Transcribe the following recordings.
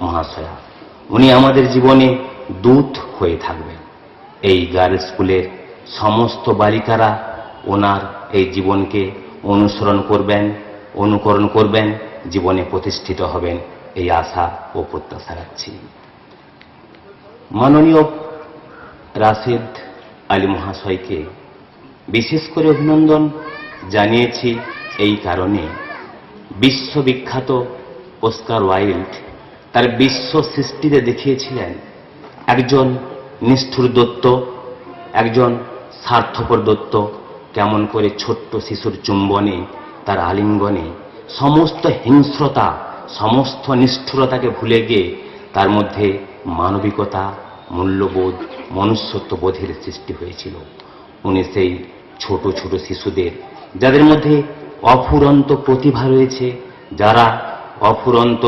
মহাশয়া, উনি আমাদের জীবনে দূত হয়ে থাকবেন। এই গার্লস স্কুলের সমস্ত বালিকারা ওনার এই জীবনকে অনুসরণ করবেন, অনুকরণ করবেন, জীবনে প্রতিষ্ঠিত হবেন, এই আশা ও প্রত্যাশা রাখছি। মাননীয় রাশেদ আলী মহাশয়কে বিশেষ করে অভিনন্দন জানিয়েছি এই কারণে, বিশ্ববিখ্যাত অস্কার ওয়াইল্ড তার বিশ্ব সৃষ্টিতে দেখিয়েছিলেন একজন নিষ্ঠুর দত্ত, একজন স্বার্থপর দত্ত কেমন করে ছোট্ট শিশুর চুম্বনে, তার আলিঙ্গনে সমস্ত হিংস্রতা, সমস্ত নিষ্ঠুরতাকে ভুলে গিয়ে তার মধ্যে মানবিকতা, মূল্যবোধ, মনুষ্যত্ববোধের সৃষ্টি হয়েছিল। উনি সেই ছোট ছোট শিশুদের, যাদের মধ্যে অফুরন্ত প্রতিভা রয়েছে, যারা অফুরন্ত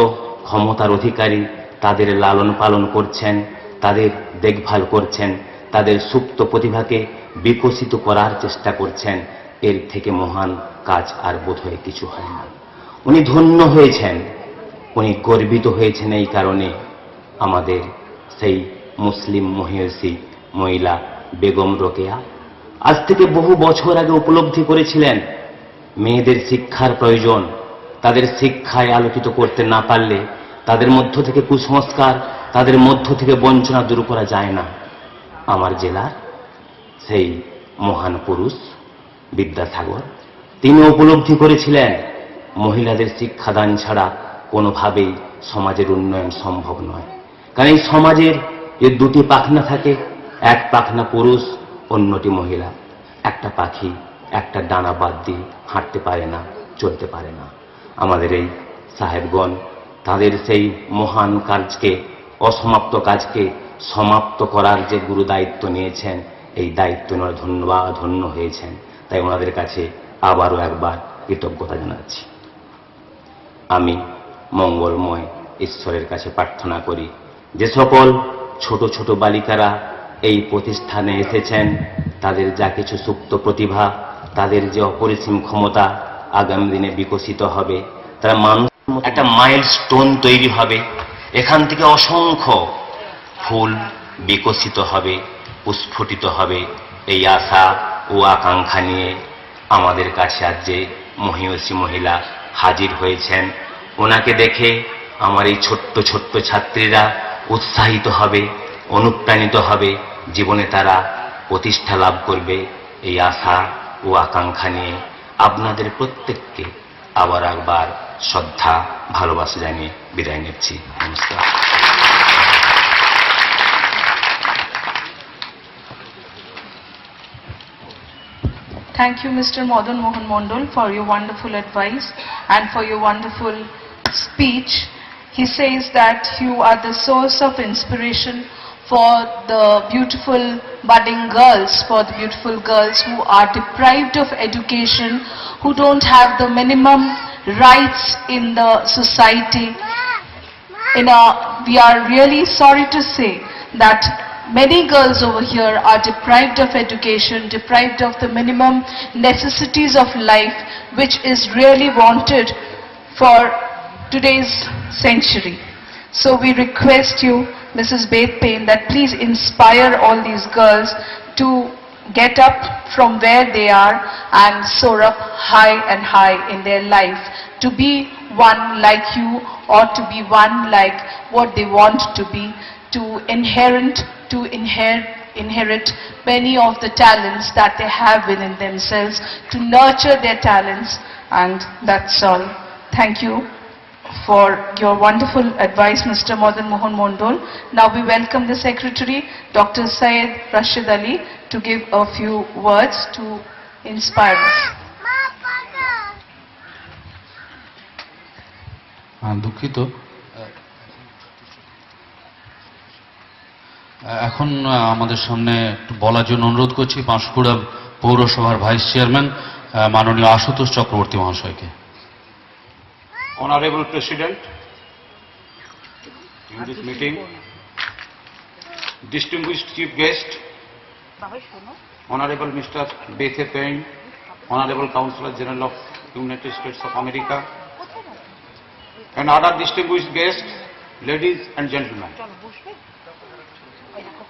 ক্ষমতার অধিকারী, তাদের লালন পালন করছেন, তাদের দেখভাল করছেন, তাদের সুপ্ত প্রতিভাকে বিকশিত করার চেষ্টা করছেন। এর থেকে মহান কাজ আর বোধহয় কিছু হয় না। উনি ধন্য হয়েছেন, উনি গর্বিত হয়েছেন এই কারণে, আমাদের সেই মুসলিম মহিষী মহিলা বেগম রোকেয়া আজ থেকে বহু বছর আগে উপলব্ধি করেছিলেন মেয়েদের শিক্ষার প্রয়োজন। তাদের শিক্ষায় আলোকিত করতে না পারলে তাদের মধ্য থেকে কুসংস্কার, তাদের মধ্য থেকে বঞ্চনা দূর করা যায় না। আমার জেলার সেই মহান পুরুষ বিদ্যাসাগর, তিনি উপলব্ধি করেছিলেন মহিলাদের শিক্ষাদান ছাড়া কোনোভাবেই সমাজের উন্নয়ন সম্ভব নয়। কারণ এই সমাজের যে দুটি পাখনা থাকে, এক পাখনা পুরুষ, অন্যটি মহিলা। একটা পাখি একটা ডানা বাদ দিয়ে হাঁটতে পারে না, চলতে পারে না। আমাদের এই সাহেবগণ তাদের সেই মহান কাজকে, অসমাপ্ত কাজকে সমাপ্ত করার যে গুরু দায়িত্ব নিয়েছেন, এই দায়িত্ব ওনারা ধন্য হয়েছেন। তাই ওনাদের কাছে আবারও একবার কৃতজ্ঞতা জানাচ্ছি। আমি মঙ্গলময় ঈশ্বরের কাছে প্রার্থনা করি, যে সকল ছোট ছোট বালিকারা এই প্রতিষ্ঠানে এসেছেন, তাদের যা কিছু সুপ্ত প্রতিভা, তাদের যে অপরিসীম ক্ষমতা আগামী দিনে বিকশিত হবে, তারা মানুষ একটা মাইলস্টোন তৈরি হবে। এখান থেকে অসংখ্য ফুল বিকশিত হবে, প্রস্ফুটিত হবে। এই আশা ও আকাঙ্ক্ষা নিয়ে আমাদের কাছে আজ যে মহিষী মহিলা হাজির হয়েছেন, ওনাকে দেখে আমার এই ছোট্ট ছোট্ট ছাত্রীরা উৎসাহিত হবে, অনুপ্রাণিত হবে, জীবনে তারা প্রতিষ্ঠা লাভ করবে। এই আশা ও আকাঙ্ক্ষা নিয়ে আপনাদের প্রত্যেককে আবার একবার শ্রদ্ধা, ভালোবাসা জানিয়ে বিদায় নিচ্ছি। নমস্কার। Thank you, Mr. Madan Mohan Mondal, for your wonderful advice and for your wonderful speech. He says that you are the source of inspiration for the beautiful budding girls, for the beautiful girls who are deprived of education, who don't have the minimum rights in the society. We are really sorry to say that many girls over here are deprived of education, deprived of the minimum necessities of life, which is really wanted for today's century. So we request you, Mrs. Beth Payne, that please inspire all these girls to get up from where they are and soar up high and high in their life, to be one like you, or to be one like what they want to be, to inherit many of the talents that they have within themselves, to nurture their talents, and that's all. Thank you for your wonderful advice, Mr. Madan Mohan Mondal. Now we welcome the Secretary, Dr. Syed Rashid Ali, to give a few words to inspire us. দুঃখিত, এখন আমাদের সামনে একটু বলার জন্য অনুরোধ করছি পাঁশকুড়া পৌরসভার ভাইস চেয়ারম্যান মাননীয় আশুতোষ চক্রবর্তী মহাশয়কে। Honorable President, in this meeting, distinguished Chief Guest, Honorable Mr. Beth Payne, Honorable Counselor General of United States of America, and other distinguished guests, ladies and gentlemen,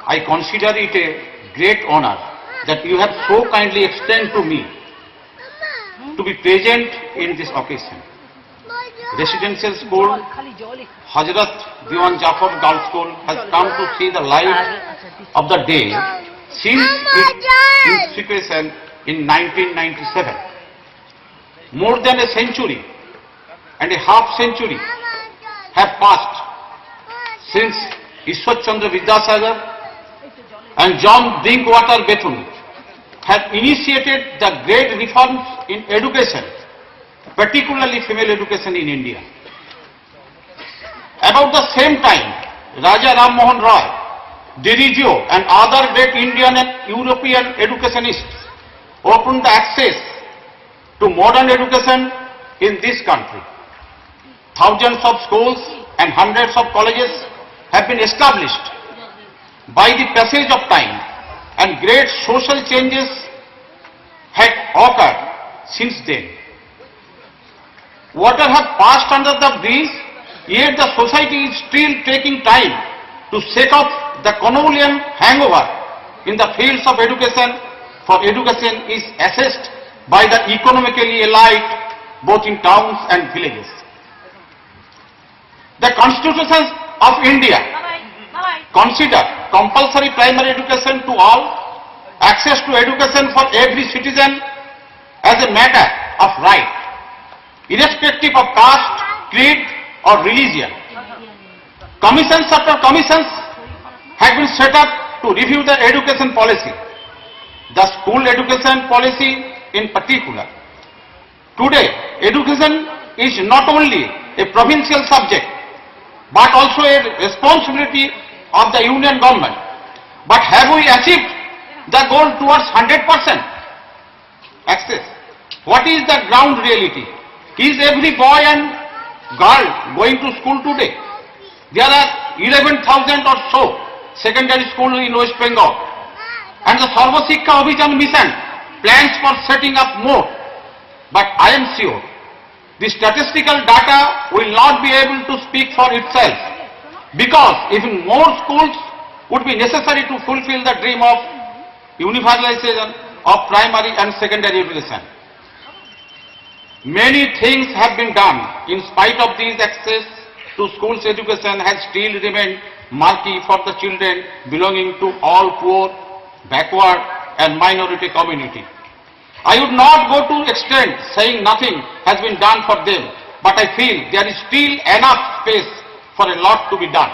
I consider it a great honor that you have so kindly extended to me to be present in this occasion. Residential school Hazrat Diwan Jafar Girls School has come to see the light of the day since its institution in 1997. More than a century and a half century have passed since Ishwar Chandra Vidyasagar and John Drinkwater Bethune have initiated the great reforms in education, particularly female education in India. About the same time, Raja Ram Mohan Roy, Dirigio and other great Indian and European educationists opened the access to modern education in this country. Thousands of schools and hundreds of colleges have been established by the passage of time, and great social changes had occurred since then. Water have passed under the bridge, yet the society is still taking time to shake off the colonial hangover in the fields of education, for education is assessed by the economically elite both in towns and villages. The Constitution of India consider compulsory primary education to all, access to education for every citizen as a matter of right, irrespective of caste, creed or religion. Commissions after commissions have been set up to review the education policy, the school education policy in particular. Today, education is not only a provincial subject, but also a responsibility of the union government. But have we achieved the goal towards 100% access? What is the ground reality? Is every boy and girl going to school today? There are 11,000 or so secondary schools in West Bengal, and the Sarva Shiksha Abhijan mission plans for setting up more. But I am sure the statistical data will not be able to speak for itself, because even more schools would be necessary to fulfill the dream of universalization of primary and secondary education. Many things have been done. In spite of these, access to schools education has still remained murky for the children belonging to all poor, backward and minority community. I would not go to extent saying nothing has been done for them, but I feel there is still enough space for a lot to be done.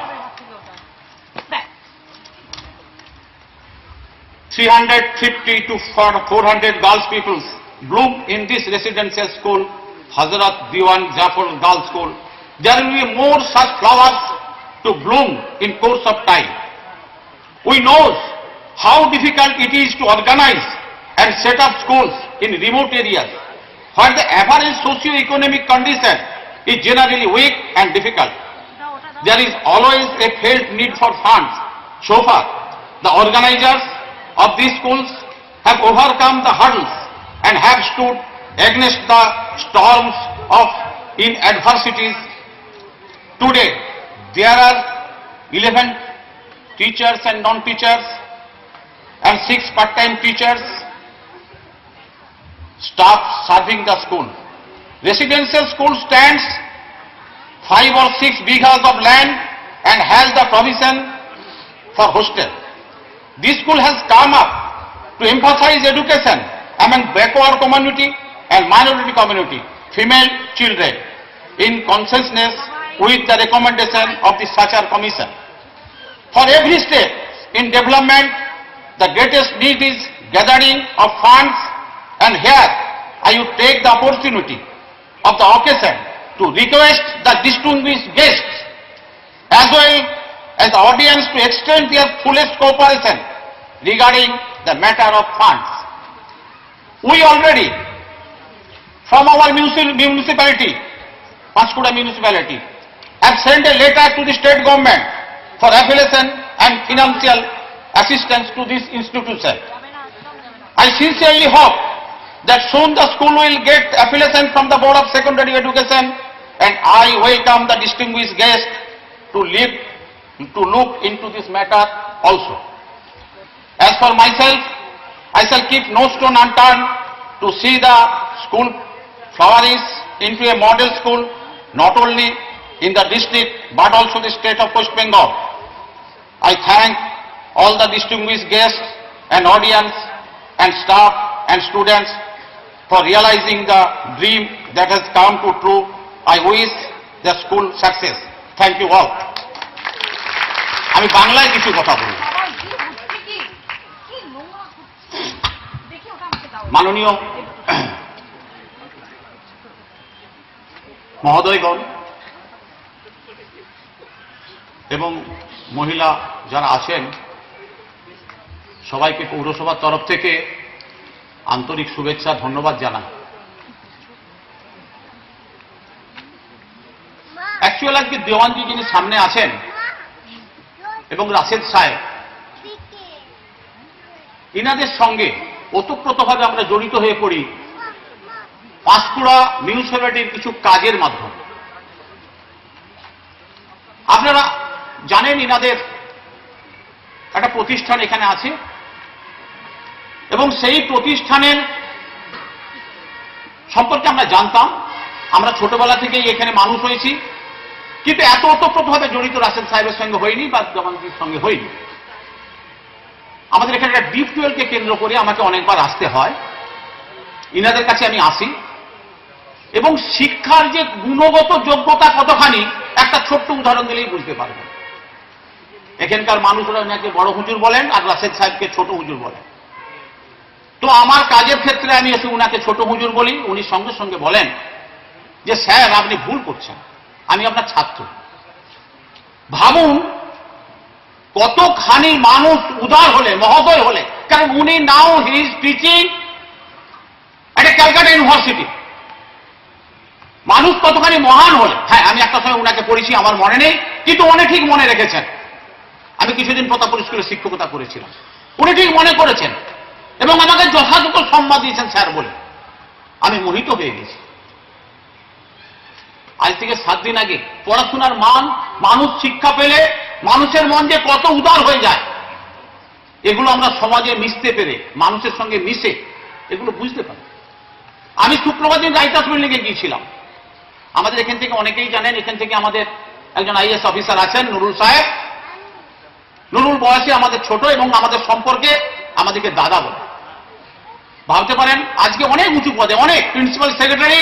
350 to 400 girls pupils bloom in this residential school, Hazrat Diwan Jafar Girls School. There will be more such flowers to bloom in course of time. We know how difficult it is to organize and set up schools in remote areas where the average socio-economic condition is generally weak and difficult. There is always a felt need for funds. So far, the organizers of these schools have overcome the hurdles and have stood against the storms of adversities. Today, there are 11 teachers and non-teachers and 6 part-time teachers staff serving the school. Residential school stands 5 or 6 bighas of land and has the provision for hostel. This school has come up to emphasize education among backward community and minority community, female children, in consciousness with the recommendation of the Sachar Commission. For every step in development, the greatest need is gathering of funds, and here I would take the opportunity of the occasion to request the distinguished guests as well as the audience to extend their fullest cooperation regarding the matter of funds. We already, from our municipality, Panchkuda municipality, have sent a letter to the state government for affiliation and financial assistance to this institution. I sincerely hope that soon the school will get affiliation from the Board of Secondary Education, and I welcome the distinguished guests to look into this matter also. As for myself, I shall keep no stone unturned to see the school flourish into a model school, not only in the district but also the state of West Bengal. I thank all the distinguished guests and audience and staff and students for realizing the dream that has come to true. I wish the school success. Thank you all. আমি বাংলায় কিছু কথা বলি। মাননীয় মহোদয়গণ এবং মহিলা যারা আছেন সবাইকে পৌরসভার তরফ থেকে আন্তরিক শুভেচ্ছা ধন্যবাদ জানাই। অ্যাকচুয়াল আজকে দেওয়ানজি যিনি সামনে আছেন এবং রাশেদ সাহেব, ইনাদের সঙ্গে ওতপ্রোতভাবে আমরা জড়িত হয়ে পড়ি পাঁশকুড়া মিউনিসিপ্যালিটির কিছু কাজের মাধ্যমে। আপনারা জানেন ইনাদের একটা প্রতিষ্ঠান এখানে আছে এবং সেই প্রতিষ্ঠানের সম্পর্কে আমরা জানতাম। আমরা ছোটবেলা থেকেই এখানে মানুষ হয়েছি, কিন্তু এত ওতপ্রোতভাবে জড়িত রাশেদ সাহেবের সঙ্গে হয়নি বা দেওয়ানজির সঙ্গে হয়নি। আমাদের এখানে একটা ডিপ টুয়েলভকে কেন্দ্র করে আমাকে অনেকবার আসতে হয়, ইনাদের কাছে আমি আসি এবং শিক্ষার যে গুণগত যোগ্যতা কতখানি একটা ছোট্ট উদাহরণ দিলেই বুঝতে পারবেন। এখানকার মানুষরা ওনাকে বড় হুজুর বলেন আর রাশেদ সাহেবকে ছোট হুজুর বলেন। তো আমার কাজের ক্ষেত্রে আমি এসে উনাকে ছোট হুজুর বলি, উনি সঙ্গে সঙ্গে বলেন যে স্যার আপনি ভুল করছেন, আমি আপনার ছাত্র। ভাবুন কতখানি মানুষ উদার হলে, মহোদয় হলে, কারণ উনি নাও হি ইজ টিচিং একটা ক্যালকাটা ইউনিভার্সিটি। মানুষ কতখানি মহান হলে, হ্যাঁ আমি একটা সময় উনাকে পড়েছি, আমার মনে নেই, কিন্তু উনি ঠিক মনে রেখেছেন। আমি কিছুদিন প্রতাপপুর স্কুলে শিক্ষকতা করেছিলাম, উনি ঠিক মনে করেছেন এবং আমাকে যথাযথ সম্মান দিয়েছেন স্যার বলে। আমি মোহিত হয়ে গেছি। আজ থেকে 7 দিন আগে পড়াশোনার মান, মানুষ শিক্ষা পেলে মানুষের মন যে কত উদার হয়ে যায়, এগুলো আমরা সমাজে মিশতে পেরে, মানুষের সঙ্গে মিশে এগুলো বুঝতে পারি। আমি শুক্রবার দিন রাইটার্স বিল্ডিংয়ে গিয়েছিলাম। আমাদের এখান থেকে অনেকেই জানেন, এখান থেকে আমাদের একজন আইএএস অফিসার আছেন নুরুল সাহেব। নুরুল বয়সে আমাদের ছোট এবং আমাদের সম্পর্কে আমাদেরকে দাদা বলে। ভাবতে পারেন আজকে অনেক উঁচু পদে, অনেক প্রিন্সিপাল সেক্রেটারি,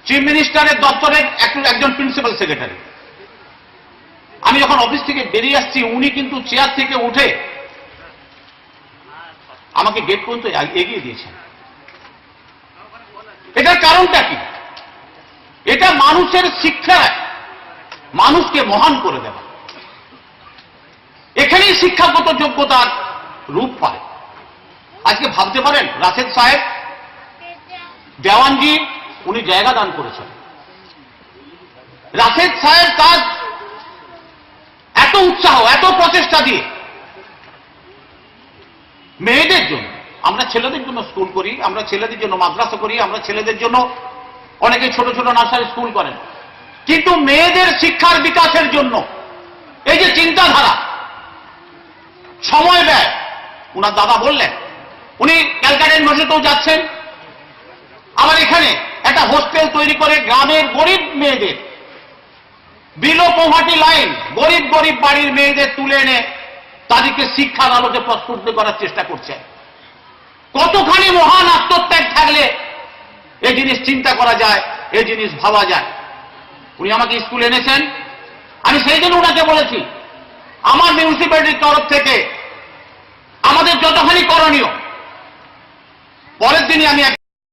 চিফ মিনিস্টারের দপ্তরের একজন প্রিন্সিপাল সেক্রেটারি। আমি যখন অফিস থেকে বেরিয়ে আসছি, উনি কিন্তু চেয়ার থেকে উঠে আমাকে গেট পর্যন্ত এগিয়ে দিয়েছেন। এটার কারণটা কি? এটা মানুষের শিক্ষায় মানুষকে মহান করে দেওয়া। এখানেই শিক্ষাগত যোগ্যতার রূপ পায়। আজকে ভাবতে পারেন রাশেদ সাহেব, দেওয়ানজি উনি জায়গা দান করেছেন। রাশেদ সাহেব কাজ এত উৎসাহ, এত প্রচেষ্টা দিয়ে মেয়েদের জন্য, আমরা ছেলেদের জন্য স্কুল করি, আমরা ছেলেদের জন্য মাদ্রাসা করি, আমরা ছেলেদের জন্য অনেকে ছোট ছোট নার্সারি স্কুল করেন, কিন্তু মেয়েদের শিক্ষার বিকাশের জন্য এই যে চিন্তাধারা, সময় ব্যয়, উনার দাদা বললেন উনি ক্যালকাটা ইউনিভার্সিটিতেও যাচ্ছেন। আবার এখানে একটা হোস্টেল তৈরি করে গ্রামের গরিব মেয়েদের, বিলো পভার্টি লাইন, গরিব গরিব বাড়ির মেয়েদের তুলে এনে তাদেরকে শিক্ষার আলোতে প্রস্ফুটিত করার চেষ্টা করছেন। কতখানি মহান আত্মত্যাগ থাকলে এই জিনিস চিন্তা করা যায়, এই জিনিস ভাবা যায়। উনি আমাকে স্কুলে এনেছেন, আমি সেই জন্য ওনাকে বলেছি আমার মিউনিসিপ্যালিটির তরফ থেকে আমাদের যতখানি করণীয়, পরের দিনই আমি